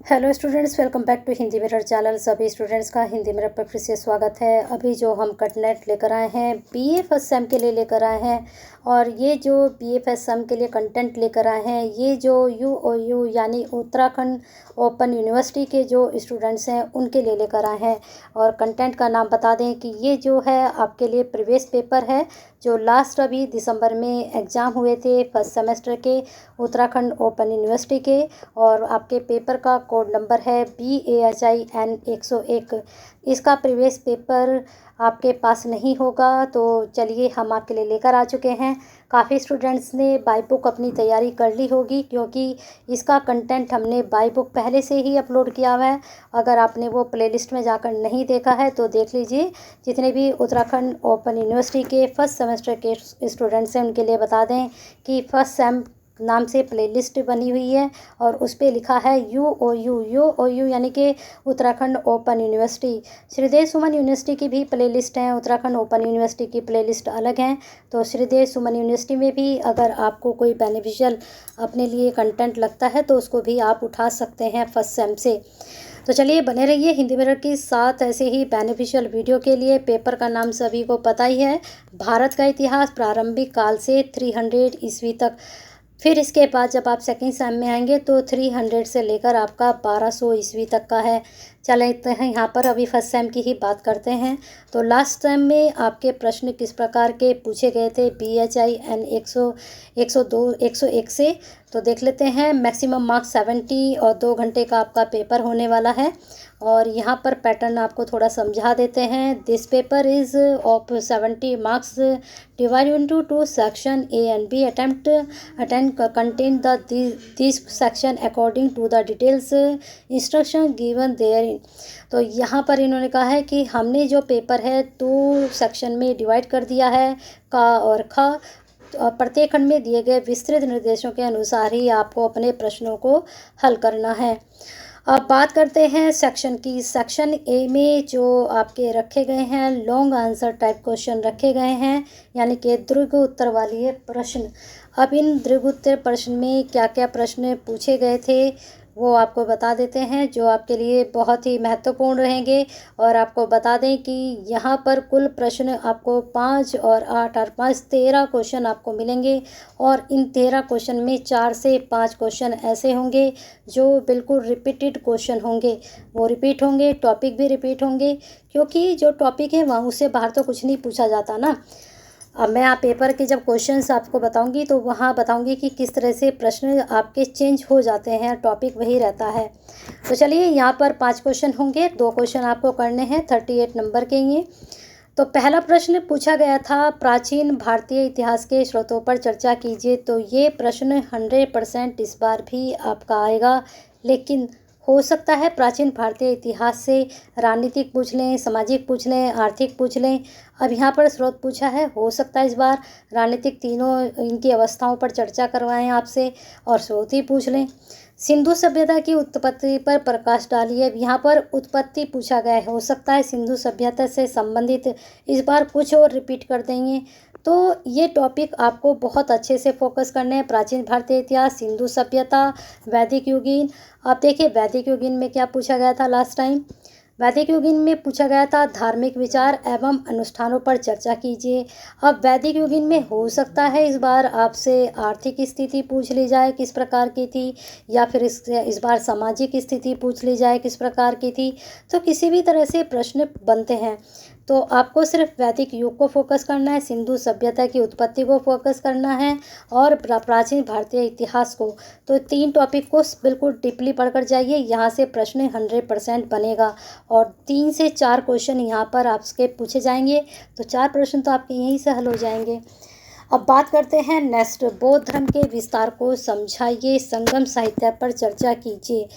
Hello students, welcome back to Hindi mirror channel. सभी students का Hindi mirror पर फिर से स्वागत है। अभी जो हम कटनेट लेकर आए हैं बीए फर्स्ट सेम के लिए लेकर आए हैं, और ये जो बीए फर्स्ट सेम के लिए कंटेंट लेकर आए हैं, ये जो यूओयू यानी उत्तराखंड ओपन यूनिवर्सिटी के जो स्टूडेंट्स हैं उनके लिए लेकर आए हैं। और कंटेंट का नाम बता दें कि ये जो है आपके लिए प्रीवियस पेपर है जो लास्ट अभी दिसंबर में एग्ज़ाम हुए थे फर्स्ट सेमेस्टर के उत्तराखंड ओपन यूनिवर्सिटी के। और आपके पेपर का कोड नंबर है BAHIN 101। इसका प्रीवियस पेपर आपके पास नहीं होगा, तो चलिए हम आपके लिए लेकर आ चुके हैं। काफ़ी स्टूडेंट्स ने बाई बुक अपनी तैयारी कर ली होगी, क्योंकि इसका कंटेंट हमने बाई बुक पहले से ही अपलोड किया हुआ है। अगर आपने वो प्लेलिस्ट में जाकर नहीं देखा है तो देख लीजिए। जितने भी उत्तराखंड ओपन यूनिवर्सिटी के फर्स्ट सेमेस्टर के स्टूडेंट्स हैं उनके लिए बता दें कि फर्स्ट सेम नाम से प्लेलिस्ट बनी हुई है, और उस पर लिखा है यूओयू यानी कि उत्तराखंड ओपन यूनिवर्सिटी। श्रीदेव सुमन यूनिवर्सिटी की भी प्लेलिस्ट है, उत्तराखंड ओपन यूनिवर्सिटी की प्लेलिस्ट अलग है। तो श्रीदेव सुमन यूनिवर्सिटी में भी अगर आपको कोई बेनिफिशियल अपने लिए कंटेंट लगता है तो उसको भी आप उठा सकते हैं फर्स्ट सेम से। तो चलिए बने रहिए हिंदी मिरर के साथ ऐसे ही बेनिफिशियल वीडियो के लिए। पेपर का नाम सभी को पता ही है, भारत का इतिहास प्रारंभिक काल से 300 ईस्वी तक। फिर इसके बाद जब आप सेकेंड सेम में आएंगे तो 300 से लेकर आपका 1200 ईस्वी तक का है। चलते हैं यहाँ पर अभी फर्स्ट सेम की ही बात करते हैं। तो लास्ट टाइम में आपके प्रश्न किस प्रकार के पूछे गए थे BHIN 101 से, तो देख लेते हैं। मैक्सिमम मार्क्स 70 और 2 घंटे का आपका पेपर होने वाला है। और यहाँ पर पैटर्न आपको थोड़ा समझा देते हैं। This paper is of 70 marks divided into 2 section A and B. Attempt contain these section according to the details instruction given therein. तो यहाँ पर इन्होंने कहा है कि हमने जो पेपर है 2 सेक्शन में डिवाइड कर दिया है, का और ख। और प्रत्येक खंड में दिए गए विस्तृत निर्देशों के अनुसार ही आपको अपने प्रश्नों को हल करना है। अब बात करते हैं सेक्शन की। सेक्शन ए में जो आपके रखे गए हैं लॉन्ग आंसर टाइप क्वेश्चन रखे गए हैं, यानी कि दीर्घ उत्तर वाले प्रश्न। अब इन दीर्घ उत्तर प्रश्न में क्या क्या प्रश्न पूछे गए थे वो आपको बता देते हैं, जो आपके लिए बहुत ही महत्वपूर्ण रहेंगे। और आपको बता दें कि यहाँ पर कुल प्रश्न आपको 5 और 8 और 5 13 क्वेश्चन आपको मिलेंगे। और इन 13 क्वेश्चन में 4 से 5 क्वेश्चन ऐसे होंगे जो बिल्कुल रिपीटेड क्वेश्चन होंगे। वो रिपीट होंगे, टॉपिक भी रिपीट होंगे, क्योंकि जो टॉपिक है वहाँ उससे बाहर तो कुछ नहीं पूछा जाता ना। अब मैं आप पेपर के जब क्वेश्चंस आपको बताऊंगी तो वहाँ बताऊंगी कि किस तरह से प्रश्न आपके चेंज हो जाते हैं, टॉपिक वही रहता है। तो चलिए यहाँ पर 5 क्वेश्चन होंगे, 2 क्वेश्चन आपको करने हैं 38 नंबर के ये। तो पहला प्रश्न पूछा गया था, प्राचीन भारतीय इतिहास के स्रोतों पर चर्चा कीजिए। तो ये प्रश्न 100% इस बार भी आपका आएगा, लेकिन हो सकता है प्राचीन भारतीय इतिहास से राजनीतिक पूछ लें, सामाजिक पूछ लें, आर्थिक पूछ लें। अब यहाँ पर स्रोत पूछा है, हो सकता है इस बार राजनीतिक तीनों इनकी अवस्थाओं पर चर्चा करवाएं आपसे और स्रोत ही पूछ लें। सिंधु सभ्यता की उत्पत्ति पर प्रकाश डालिए। अब यहाँ पर उत्पत्ति पूछा गया है, हो सकता है सिंधु सभ्यता से संबंधित इस बार कुछ और रिपीट कर देंगे। तो ये टॉपिक आपको बहुत अच्छे से फोकस करने हैं, प्राचीन भारतीय इतिहास, सिंधु सभ्यता, वैदिक युगीन। आप देखिए वैदिक युगीन में क्या पूछा गया था लास्ट टाइम। वैदिक युगीन में पूछा गया था धार्मिक विचार एवं अनुष्ठानों पर चर्चा कीजिए। अब वैदिक युगीन में हो सकता है इस बार आपसे आर्थिक स्थिति पूछ ली जाए किस प्रकार की थी, या फिर इस बार सामाजिक स्थिति पूछ ली जाए किस प्रकार की थी। तो किसी भी तरह से प्रश्न बनते हैं, तो आपको सिर्फ वैदिक युग को फोकस करना है, सिंधु सभ्यता की उत्पत्ति को फोकस करना है, और प्राचीन भारतीय इतिहास को। तो 3 टॉपिक को बिल्कुल डीपली पढ़कर जाइए, यहाँ से प्रश्न 100% बनेगा। और 3 से 4 क्वेश्चन यहाँ पर आपके पूछे जाएंगे, तो 4 प्रश्न तो आपके यहीं से हल हो जाएंगे। अब बात करते हैं नेक्स्ट, बौद्ध धर्म के विस्तार को समझाइए, संगम साहित्य पर चर्चा कीजिए।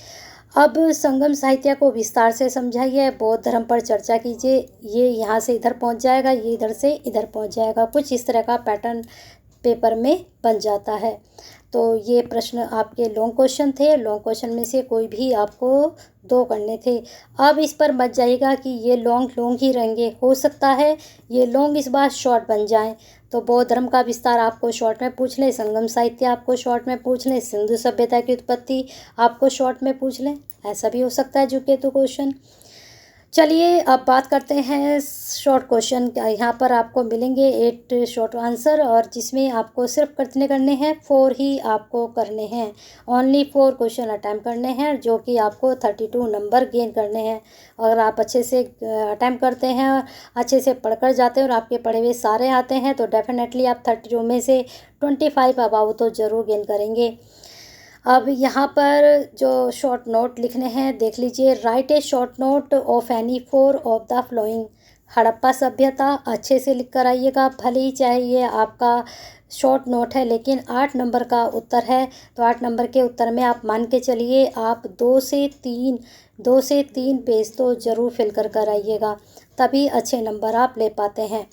अब संगम साहित्य को विस्तार से समझाइए, बौद्ध धर्म पर चर्चा कीजिए। ये यहाँ से इधर पहुँच जाएगा, ये इधर से इधर पहुँच जाएगा, कुछ इस तरह का पैटर्न पेपर में बन जाता है। तो ये प्रश्न आपके लॉन्ग क्वेश्चन थे। लॉन्ग क्वेश्चन में से कोई भी आपको 2 करने थे। अब इस पर मत जाइएगा कि ये लॉन्ग ही रहेंगे, हो सकता है ये लॉन्ग इस बार शॉर्ट बन जाएं। तो बौद्ध धर्म का विस्तार आपको शॉर्ट में पूछ लें, संगम साहित्य आपको शॉर्ट में पूछ लें, सिंधु सभ्यता की उत्पत्ति आपको शॉर्ट में पूछ लें, ऐसा भी हो सकता है जुकेतु क्वेश्चन। चलिए अब बात करते हैं शॉर्ट क्वेश्चन। यहाँ पर आपको मिलेंगे 8 शॉर्ट आंसर, और जिसमें आपको सिर्फ कितने करने हैं, 4 ही आपको करने हैं। ओनली 4 क्वेश्चन अटैम्प्ट करने हैं, जो कि आपको 32 नंबर गेन करने हैं। अगर आप अच्छे से अटैम्प्ट करते हैं, अच्छे से पढ़कर जाते हैं और आपके पढ़े हुए सारे आते हैं, तो डेफिनेटली आप 32 में से 25 अबाव तो ज़रूर गेन करेंगे। अब यहाँ पर जो शॉर्ट नोट लिखने हैं देख लीजिए। Right A short note of any 4 of the flowing. Harappa सभ्यता अच्छे से लिख कर आइएगा, भले ही चाहे ये आपका शॉर्ट नोट है लेकिन 8 नंबर का उत्तर है। तो 8 नंबर के उत्तर में आप मान के चलिए आप 2 से 3 पेज तो ज़रूर फिल कर आइएगा, तभी अच्छे नंबर आप ले पाते हैं।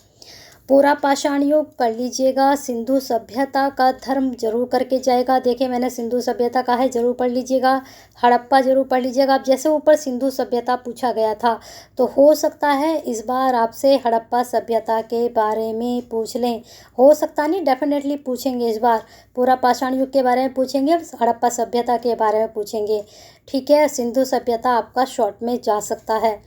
पूरा पाषाण युग कर लीजिएगा। सिंधु सभ्यता का धर्म जरूर करके जाएगा। देखिए मैंने सिंधु सभ्यता का है, जरूर पढ़ लीजिएगा। हड़प्पा जरूर पढ़ लीजिएगा। अब जैसे ऊपर सिंधु सभ्यता पूछा गया था, तो हो सकता है इस बार आपसे हड़प्पा सभ्यता के बारे में पूछ लें। हो सकता नहीं, डेफिनेटली पूछेंगे इस बार। पूरा पाषाण युग के बारे में पूछेंगे, हड़प्पा सभ्यता के बारे में पूछेंगे। ठीक है, सिंधु सभ्यता आपका शॉर्ट में जा सकता है,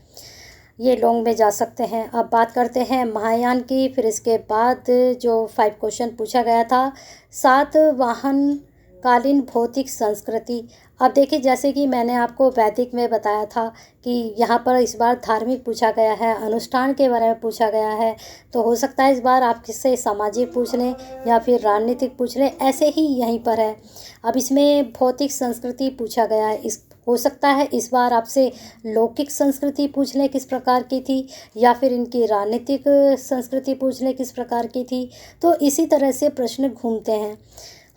ये लॉन्ग में जा सकते हैं। अब बात करते हैं महायान की। फिर इसके बाद जो 5 क्वेश्चन पूछा गया था, सातवाहन कालीन भौतिक संस्कृति। अब देखिए जैसे कि मैंने आपको वैदिक में बताया था कि यहाँ पर इस बार धार्मिक पूछा गया है, अनुष्ठान के बारे में पूछा गया है। तो हो सकता है इस बार आप किससे सामाजिक पूछ लें या फिर राजनीतिक पूछ लें, ऐसे ही यहीं पर है। अब इसमें भौतिक संस्कृति पूछा गया है, इस हो सकता है इस बार आपसे लौकिक संस्कृति पूछ लें किस प्रकार की थी, या फिर इनकी राजनीतिक संस्कृति पूछ लें किस प्रकार की थी। तो इसी तरह से प्रश्न घूमते हैं।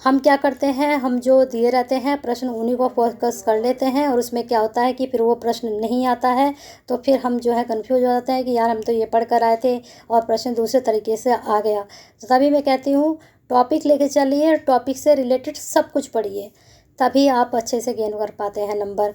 हम क्या करते हैं, हम जो दिए रहते हैं प्रश्न उन्हीं को फोकस कर लेते हैं, और उसमें क्या होता है कि फिर वो प्रश्न नहीं आता है, तो फिर हम जो है कंफ्यूज हो जाते हैं कि यार हम तो ये पढ़ कर आए थे और प्रश्न दूसरे तरीके से आ गया। तो तभी मैं कहती हूँ टॉपिक लेके चलिए, टॉपिक से रिलेटेड सब कुछ पढ़िए, तभी आप अच्छे से गेन कर पाते हैं नंबर।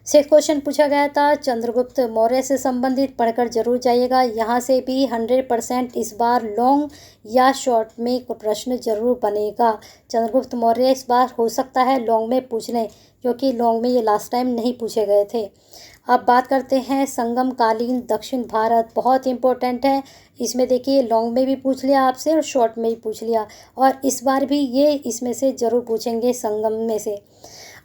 6 क्वेश्चन पूछा गया था चंद्रगुप्त मौर्य से संबंधित, पढ़कर जरूर जाइएगा। यहाँ से भी 100% इस बार लॉन्ग या शॉर्ट में प्रश्न जरूर बनेगा। चंद्रगुप्त मौर्य इस बार हो सकता है लॉन्ग में पूछ लें, क्योंकि लॉन्ग में ये लास्ट टाइम नहीं पूछे गए थे। अब बात करते हैं संगम कालीन दक्षिण भारत, बहुत इंपॉर्टेंट है। इसमें देखिए लॉन्ग में भी पूछ लिया आपसे और शॉर्ट में भी पूछ लिया, और इस बार भी ये इसमें से ज़रूर पूछेंगे संगम में से।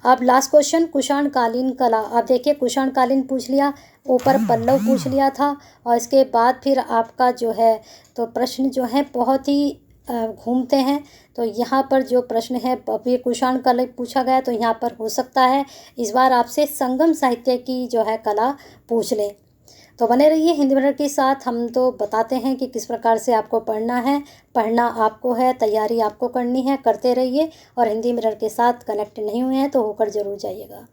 अब लास्ट क्वेश्चन कुषाण कालीन कला। अब देखिए कुषाण कालीन पूछ लिया, ऊपर पल्लव पूछ लिया था, और इसके बाद फिर आपका जो है तो प्रश्न जो है बहुत ही घूमते हैं। तो यहाँ पर जो प्रश्न है अभी कुषाण कला पूछा गया, तो यहाँ पर हो सकता है इस बार आपसे संगम साहित्य की जो है कला पूछ लें। तो बने रहिए हिंदी मिरर के साथ। हम तो बताते हैं कि किस प्रकार से आपको पढ़ना है, पढ़ना आपको है, तैयारी आपको करनी है, करते रहिए। और हिंदी मिरर के साथ कनेक्ट नहीं हुए हैं तो होकर ज़रूर जाइएगा।